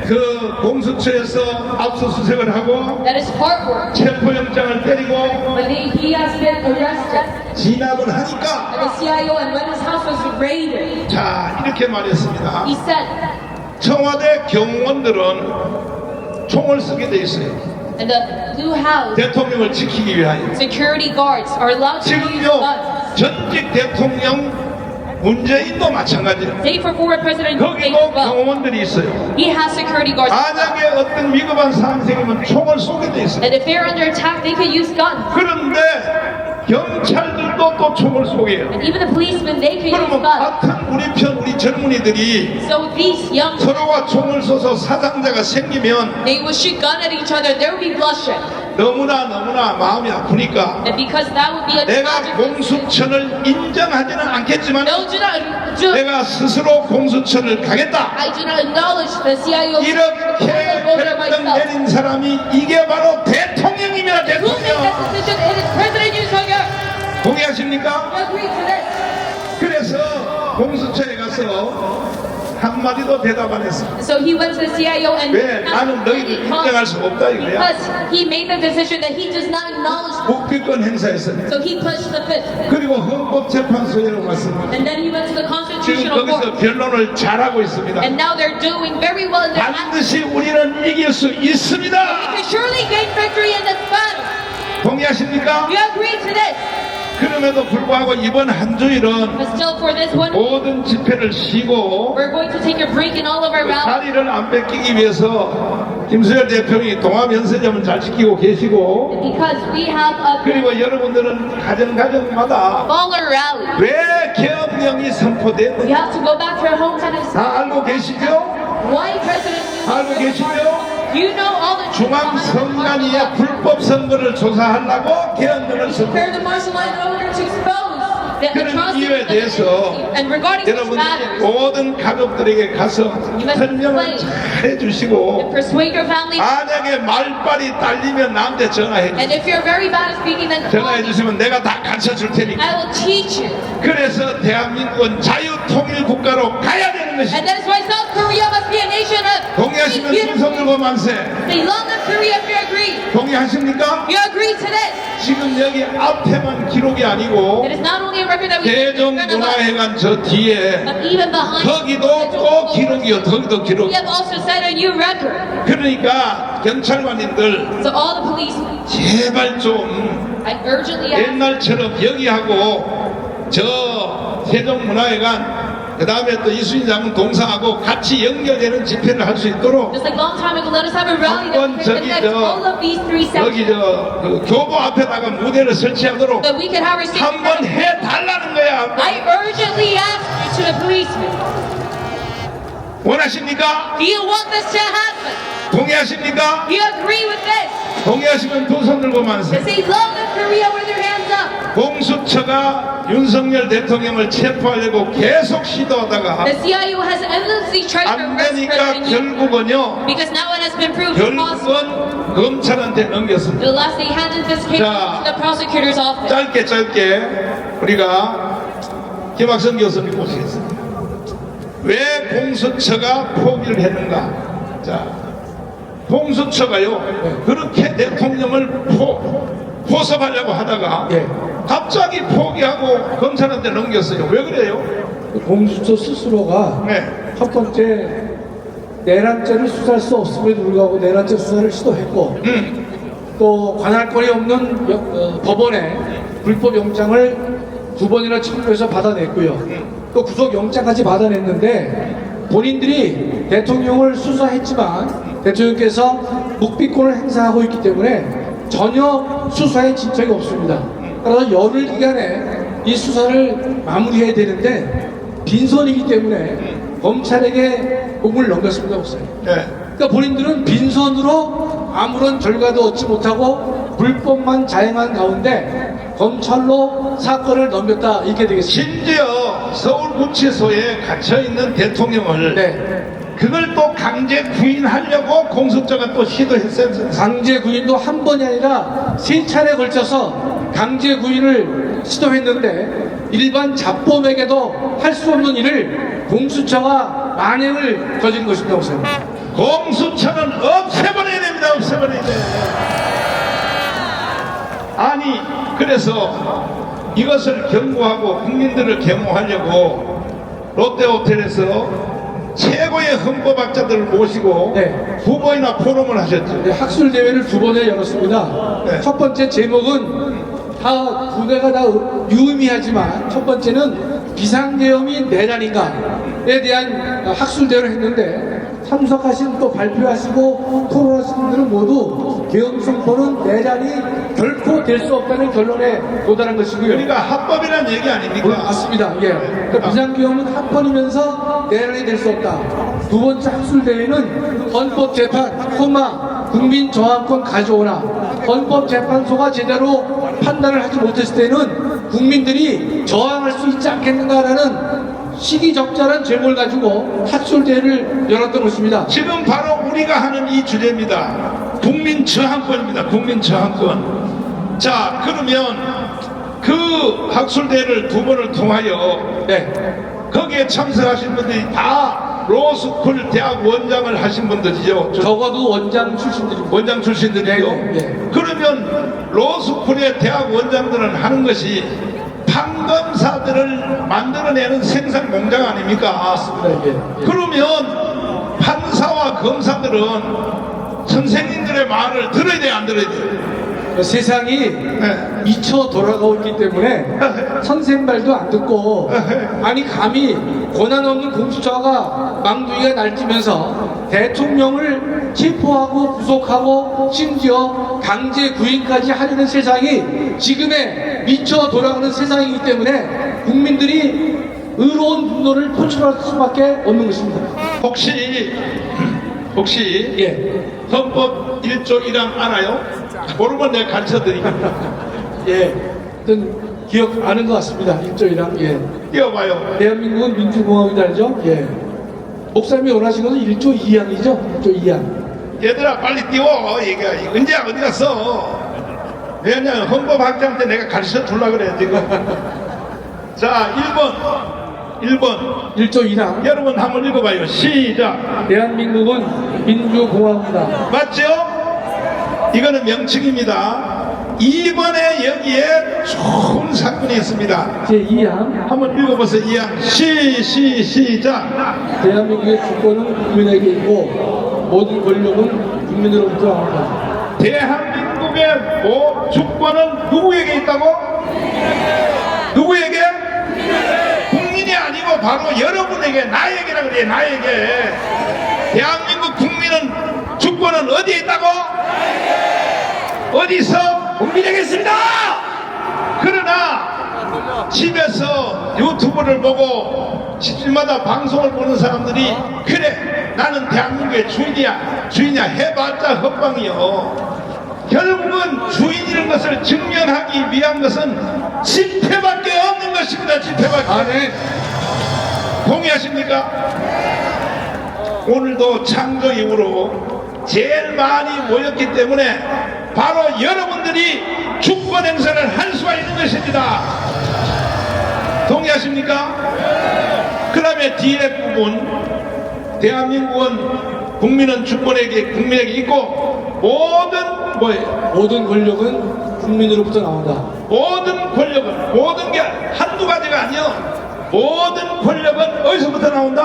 그 공수처에서 압수수색을 하고 that is hard work. 체포영장을 때리고 When he has been arrested 진압을 하니까 at the CIO and when his house was raided, 자 이렇게 말했습니다. he said, 청와대 경호원들은 총을 쓰게 돼 있어요. and the Blue House 대통령을 지키기 위하여. security guards are allowed to use 지금요 guns. 전직 대통령 문재인도 마찬가지예요. Save for former President Moon 거기도 as well. 경호원들이 있어요. He has security guards. 만약에 어떤 위급한 상황이 생기면 총을 쏘게 돼 있어요. And if they're under attack, they could use guns. 그런데 경찰들도 또 총을 쏘게요. And even the policemen, they can use 그러면 guns. 같은 우리 편 우리 젊은이들이 So these young 서로가 총을 쏘서 사상자가 생기면 they will shoot gun at each other. There will be bloodshed. 너무나 마음이 아프니까 And because that would be a 내가 tragic 공수처를 인정하지는 않겠지만 No, 내가 스스로 공수처를 가겠다. I do not acknowledge the CIO. 이렇게 결정 내린 사람이 이게 바로 대통령이며 Who made 대통령. that decision? It is President Yoon Suk-yeol. 동의하십니까? You agree to this? 그래서 공수처에 가서 한마디도 대답 안 했어. So he went to the CIO and 왜? 나는 너희들 인정할 수 없다 이거야. because he made the decision that he does not acknowledge. 묵비권 행사했어요. So he punched the fifth. 그리고 헌법재판소에 왔습니다. And then he went to the 지금 Constitutional 거기서 Court. 변론을 잘하고 있습니다. And now they're doing very well in their 반드시 우리는 이길 수 있습니다. We can surely gain victory in this battle. 동의하십니까? You agree to this? 그럼에도 불구하고 이번 한 주일은 But still for this one week, 모든 집회를 쉬고 we're going to take a break in all of our rallies. 자리를 안 뺏기기 위해서 김수열 대표님이 동아면세점을 잘 지키고 계시고 Because we have a 그리고 여러분들은 가정마다 smaller rally. 왜 계엄령이 선포됐는지 You have to go back to your hometown and 다 알고 계시죠? why President 알고 계시죠? You know all the 중앙선관위의 불법 선거를 조사하려고 계엄령을 선포. prepare the martial law in order to expose the 그런 atrocities 이유에 of the 대해서 and regarding these 여러분들이 matters, 모든 가족들에게 가서 설명을 잘 해주시고 persuade your family. 만약에 말빨이 딸리면 나한테 전화해 And if you're very bad at speaking, then call 전화해 me. 주시면 내가 다 가르쳐 줄 테니까. I will teach you. 그래서 대한민국은 자유통일 국가로 가야 되는 것이. And that is why South Korea must be a nation of 동의하시면 손 들고 만세. They love the Korea if you agree. 동의하십니까? You agree to this. 지금 여기 앞에만 기록이 아니고 It is not only a record that we have in front of us, 대종문화회관 저 뒤에 but even behind 거기도 또 기록이요. 거기도 기록. we have also set a new record. 그러니까 경찰관님들 So all the police, 제발 좀 I urgently ask, 옛날처럼 여기하고 저 세종문화회관 그 다음에 또 이수진 장군 동상하고 같이 연결되는 집회를 할 수 있도록 just like long time ago, let us have a rally that 한번 저기 connects all of these three 여기 sections. 그 교보 앞에다가 무대를 설치하도록 So we can have our 한번 해달라는 거야. I urgently ask you to the policemen. 원하십니까? Do you want this to happen? 동의하십니까? Do you agree with this? 동의하시면 두 손 들고 만세. To say love the Korea with your hands up. 공수처가 윤석열 대통령을 체포하려고 계속 시도하다가 The CIO has endlessly tried to 안 arrest 되니까 President Yoon 결국은요. because now it has been proved impossible. 결국은 검찰한테 넘겼습니다. The last they handed this case 자, to the prosecutor's office. 짧게 우리가 김학성 교수님 모시겠습니다. 왜 공수처가 포기를 했는가? 자, 공수처가요 그렇게 대통령을 포섭하려고 하다가 예. 갑자기 포기하고 검찰한테 넘겼어요. 왜 그래요? 공수처 스스로가 네. 첫 번째 내란죄를 수사할 수 없음에도 불구하고 내란죄 수사를 시도했고 또 관할권이 없는 법원에 불법 영장을 2번이나 청구해서 받아냈고요. 또 구속영장까지 받아냈는데 본인들이 대통령을 수사했지만 대통령께서 묵비권을 행사하고 있기 때문에 전혀 수사에 진척이 없습니다. 따라서 열흘 기간에 이 수사를 마무리해야 되는데 빈손이기 때문에 검찰에게 공을 넘겼습니다. 없어요. 네. 그러니까 본인들은 빈손으로 아무런 결과도 얻지 못하고 불법만 자행한 가운데 검찰로 사건을 넘겼다 이렇게 되겠습니다. 심지어 서울구치소에 갇혀있는 대통령을 네. 그걸 또 강제 구인하려고 공수처가 또 시도했어요. 강제 구인도 한 번이 아니라 3차례 걸쳐서 강제 구인을 시도했는데 일반 잡범에게도 할 수 없는 일을 공수처가 만행을 저지른 것입니다. 보세요. 공수처는 없애버려야 됩니다. 없애버려야 돼요. 아니 그래서 이것을 경고하고 국민들을 계몽하려고 롯데호텔에서 최고의 헌법학자들을 모시고 네. 2번이나 포럼을 하셨죠. 네, 학술 대회를 2번에 열었습니다. 네. 첫 번째 제목은 다 두 개가 다 유의미하지만 첫 번째는 비상계엄이 내란인가에 대한 학술 대회를 했는데 참석하신 또 발표하시고 토론하신 분들은 모두 계엄 선포는 내란이 결코 될 수 없다는 결론에 도달한 것이고요. 그러니까 합법이라는 얘기 아닙니까? 맞습니다. 예. 그러니까 비상계엄은 한 번이면서 내란이 될 수 없다. 두 번째 학술대회는 헌법재판, 국민저항권 가져오나 헌법재판소가 제대로 판단을 하지 못했을 때는 국민들이 저항할 수 있지 않겠는가라는 시기적절한 제목을 가지고 학술대회를 열었던 것입니다. 지금 바로 우리가 하는 이 주제입니다. 국민저항권입니다. 국민저항권. 자, 그러면 그 학술대회를 두 번을 통하여 네. 거기에 참석하신 분들이 다 로스쿨 대학 원장을 하신 분들이죠. 적어도 원장 출신들입니다. 원장 출신들이요. 네, 네. 그러면 로스쿨의 대학 원장들은 하는 것이 판검사들을 만들어내는 생산 공장 아닙니까? 네, 네. 그러면 판사와 검사들은 선생님들의 말을 들어야 돼, 안 들어야 돼? 세상이 미쳐 돌아가고 있기 때문에 선생 말도 안 듣고 아니 감히 권한 없는 공수처가 망둥이가 날뛰면서 대통령을 체포하고 구속하고 심지어 강제 구인까지 하려는 세상이 지금의 미쳐 돌아가는 세상이기 때문에 국민들이 의로운 분노를 표출할 수밖에 없는 것입니다. 혹시 예. 헌법 1조 1항 알아요? 모르면 내가 가르쳐 드리겠습니다. 예. 어떤 기억 아는 것 같습니다. 1조이랑 예. 띄워봐요. 대한민국은 민주공화국이죠. 예. 목사님이 원하신 것은 1조 2항이죠. 1조 2항. 얘들아 빨리 띄워. 얘가 은재야 어디 갔어? 왜냐면 헌법학자한테 내가 가르쳐 주려고 그래 지금. 자 1번 1조 1항. 여러분 한번 읽어봐요. 시작. 대한민국은 민주공화국이다. 맞죠? 이거는 명칭입니다. 2번에 여기에 좋은 사건이 있습니다. 제2항. 한번 읽어보세요. 2항 시작. 대한민국의 주권은 국민에게 있고 모든 권력은 국민으로부터 나온다. 대한민국의 주권은 누구에게 있다고? 누구에게? 국민이 아니고 바로 여러분에게, 나에게라 그래. 나에게. 대한민국 국민은 주권은 어디에 있다고? 어디서? 국민에게 있습니다. 그러나 집에서 유튜브를 보고 집집마다 방송을 보는 사람들이 그래 나는 대한민국의 주인이야 해봤자 헛방이요. 결국은 주인이라는 것을 증명하기 위한 것은 집회밖에 없는 것입니다. 집회밖에. 아, 네. 동의하십니까? 오늘도 창조 이후로 제일 많이 모였기 때문에 바로 여러분들이 주권 행사를 할 수가 있는 것입니다. 동의하십니까? 그다음에 뒤에 부분 대한민국은 국민은 국민에게 있고 모든 권력은 국민으로부터 나온다. 모든 권력은 모든 게 한두 가지가 아니요. 모든 권력은 어디서부터 나온다?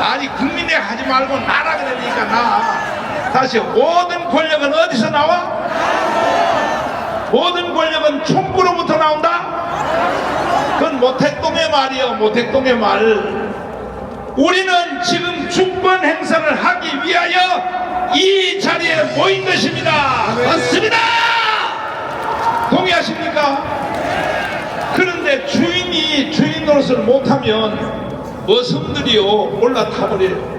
아니 국민에게 하지 말고 나라 그러니까 나. 다시 모든 권력은 어디서 나와? 모든 권력은 총구로부터 나온다? 그건 모택동의 말이요. 모택동의 말. 우리는 지금 주권 행사를 하기 위하여 이 자리에 모인 것입니다. 맞습니다. 동의하십니까? 그런데 주인이 주인 노릇을 못하면 머슴들이요 올라타버려요.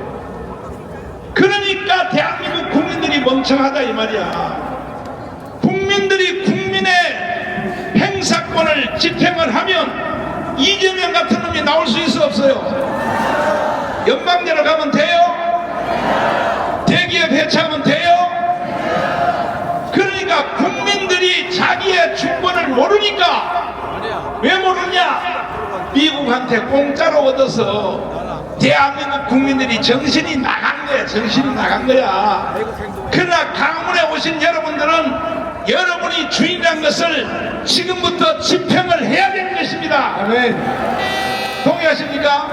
그러니까 대한민국 국민들이 멍청하다 이 말이야. 국민들이 국민의 행사권을 집행을 하면 이재명 같은 놈이 나올 수 있어 없어요? 연방제로 가면 돼요? 대기업 해체하면 돼요? 그러니까 국민들이 자기의 주권을 모르니까 왜 모르냐? 미국한테 공짜로 얻어서 대한민국 국민들이 정신이 나간 거야. 정신이 나간 거야. 그러나 강문에 오신 여러분들은 여러분이 주인이라는 것을 지금부터 집행을 해야 되는 것입니다. 아멘. 동의하십니까?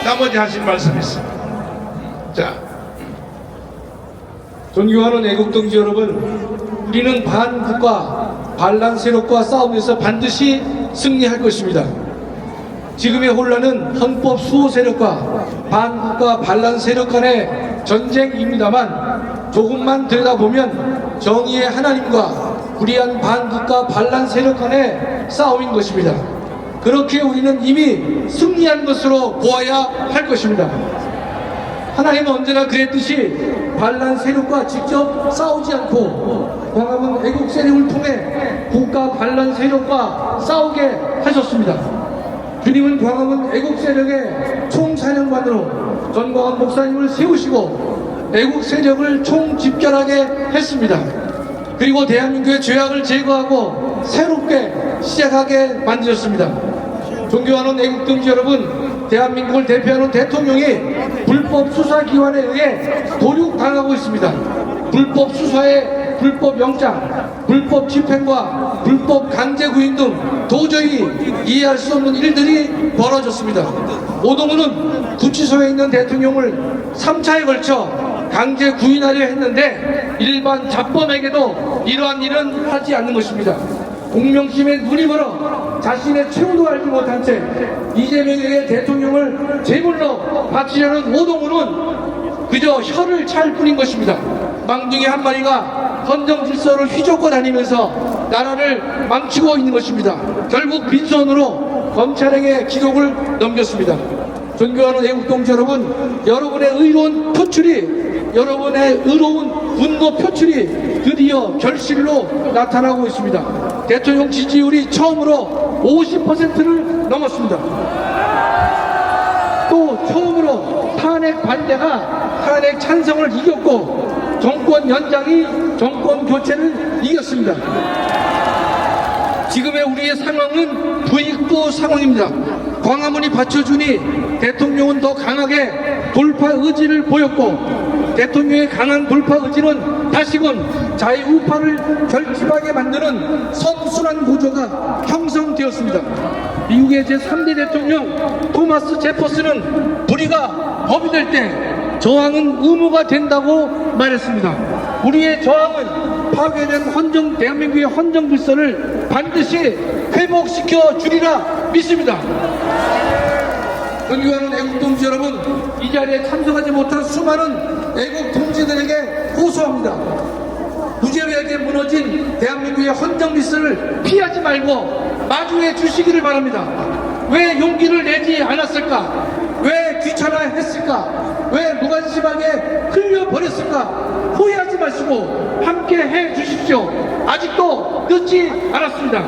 나머지 하신 말씀 있습니다. 자, 존경하는 애국동지 여러분, 우리는 반국가, 반란 세력과 싸우면서 반드시 승리할 것입니다. 지금의 혼란은 헌법 수호 세력과 반국가 반란 세력 간의 전쟁입니다만 조금만 들여다보면 정의의 하나님과 불의한 반국가 반란 세력 간의 싸움인 것입니다. 그렇게 우리는 이미 승리한 것으로 보아야 할 것입니다. 하나님은 언제나 그랬듯이 반란 세력과 직접 싸우지 않고 광화문 애국 세력을 통해 국가 반란 세력과 싸우게 하셨습니다. 주님은 광화문 애국 세력의 총사령관으로 전광훈 목사님을 세우시고 애국 세력을 총집결하게 했습니다. 그리고 대한민국의 죄악을 제거하고 새롭게 시작하게 만드셨습니다. 존경하는 애국동지 여러분, 대한민국을 대표하는 대통령이 불법 수사기관에 의해 도륙당하고 있습니다. 불법 수사에 불법 영장, 불법 집행과 불법 강제 구인 등 도저히 이해할 수 없는 일들이 벌어졌습니다. 오동훈은 구치소에 있는 대통령을 3차에 걸쳐 강제 구인하려 했는데 일반 잡범에게도 이러한 일은 하지 않는 것입니다. 공명심에 눈이 멀어 자신의 최후도 알지 못한 채 이재명에게 대통령을 제물로 바치려는 오동훈은 그저 혀를 찰 뿐인 것입니다. 망둥이 한 마리가 헌정 질서를 휘젓고 다니면서 나라를 망치고 있는 것입니다. 결국 빈손으로 검찰에게 기록을 넘겼습니다. 존경하는 애국동지 여러분, 여러분의 의로운 표출이, 여러분의 의로운 분노 표출이 드디어 결실로 나타나고 있습니다. 대통령 지지율이 처음으로 50%를 넘었습니다. 또 처음으로 탄핵 반대가 탄핵 찬성을 이겼고 정권 연장이 정권 교체를 이겼습니다. 지금의 우리의 상황은 부익부 상황입니다. 광화문이 받쳐주니 대통령은 더 강하게 돌파 의지를 보였고 대통령의 강한 돌파 의지는 다시금 자유우파를 결집하게 만드는 선순환 구조가 형성되었습니다. 미국의 제3대 대통령 토마스 제퍼슨은 불의가 법이 될 때 저항은 의무가 된다고 말했습니다. 우리의 저항은 파괴된 헌정, 대한민국의 헌정 질서를 반드시 회복시켜 주리라 믿습니다. 존경하는 애국동지 여러분, 이 자리에 참석하지 못한 수많은 애국동지들에게 호소합니다. 무자비하게 무너진 대한민국의 헌정 질서를 피하지 말고 마주해 주시기를 바랍니다. 왜 용기를 내지 않았을까? 왜 귀찮아했을까? 왜 무관심하게 흘려버렸을까? 후회하지 마시고 함께 해 주십시오. 아직도 늦지 않았습니다.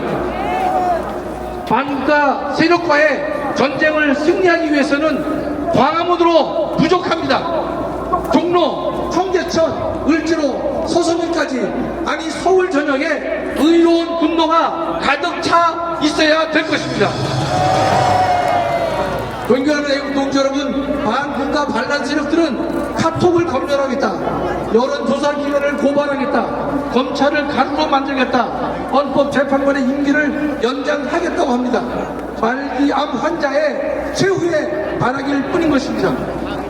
반국가 세력과의 전쟁을 승리하기 위해서는 광화문으로 부족합니다. 종로, 청계천, 을지로, 서서민까지, 아니 서울 전역에 의로운 분노가 가득 차 있어야 될 것입니다. 존경하는 애국동지 여러분, 반국가 반란 세력들은 카톡을 검열하겠다, 여론조사기관을 고발하겠다, 검찰을 가루로 만들겠다, 헌법재판관의 임기를 연장하겠다고 합니다. 말기암 환자의 최후의 반항일 뿐인 것입니다.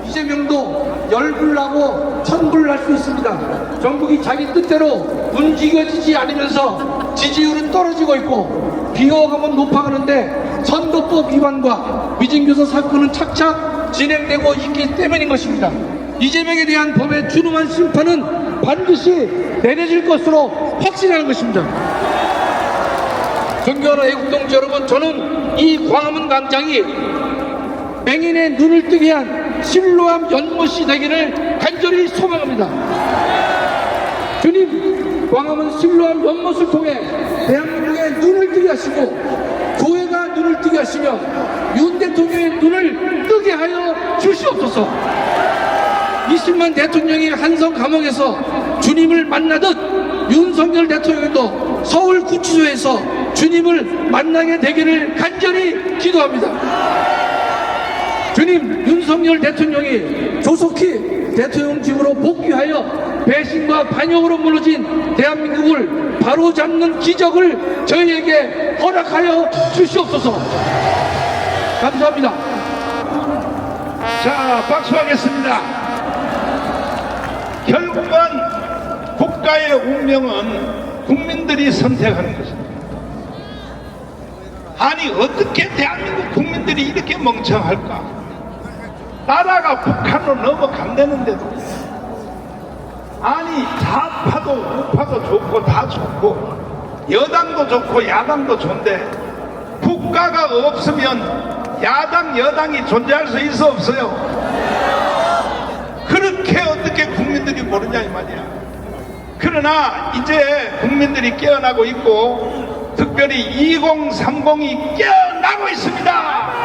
이재명도 열불나고 천불날 수 있습니다. 정국이 자기 뜻대로 움직여지지 않으면서 지지율은 떨어지고 있고 비호감은 높아가는데 선거법 위반과 위증교사 사건은 착착 진행되고 있기 때문인 것입니다. 이재명에 대한 법의 준엄한 심판은 반드시 내려질 것으로 확신하는 것입니다. 존경하는 애국동지 여러분, 저는 이 광화문 광장이 맹인의 눈을 뜨게 한 실로암 연못이 되기를 간절히 소망합니다. 주님, 광화문 실로암 연못을 통해 대한민국의 눈을 뜨게 하시고 교회가 눈을 뜨게 하시며 윤 대통령의 눈을 뜨게 하여 주시옵소서. 20만 대통령이 한성 감옥에서 주님을 만나듯 윤석열 대통령도 서울 구치소에서 주님을 만나게 되기를 간절히 기도합니다. 주님, 윤석열 대통령이 조속히 대통령직으로 복귀하여 배신과 반역으로 무너진 대한민국을 바로잡는 기적을 저희에게 허락하여 주시옵소서. 감사합니다. 자, 박수하겠습니다. 결국은 국가의 운명은 국민들이 선택하는 것입니다. 아니, 어떻게 대한민국 국민들이 이렇게 멍청할까? 나라가 북한으로 넘어간다는데도 아니 좌파도 우파도 좋고 다 좋고 여당도 좋고 야당도 좋은데 국가가 없으면 야당 여당이 존재할 수 있어 없어요? 그렇게 어떻게 국민들이 모르냐 이 말이야. 그러나 이제 국민들이 깨어나고 있고 특별히 2030이 깨어나고 있습니다.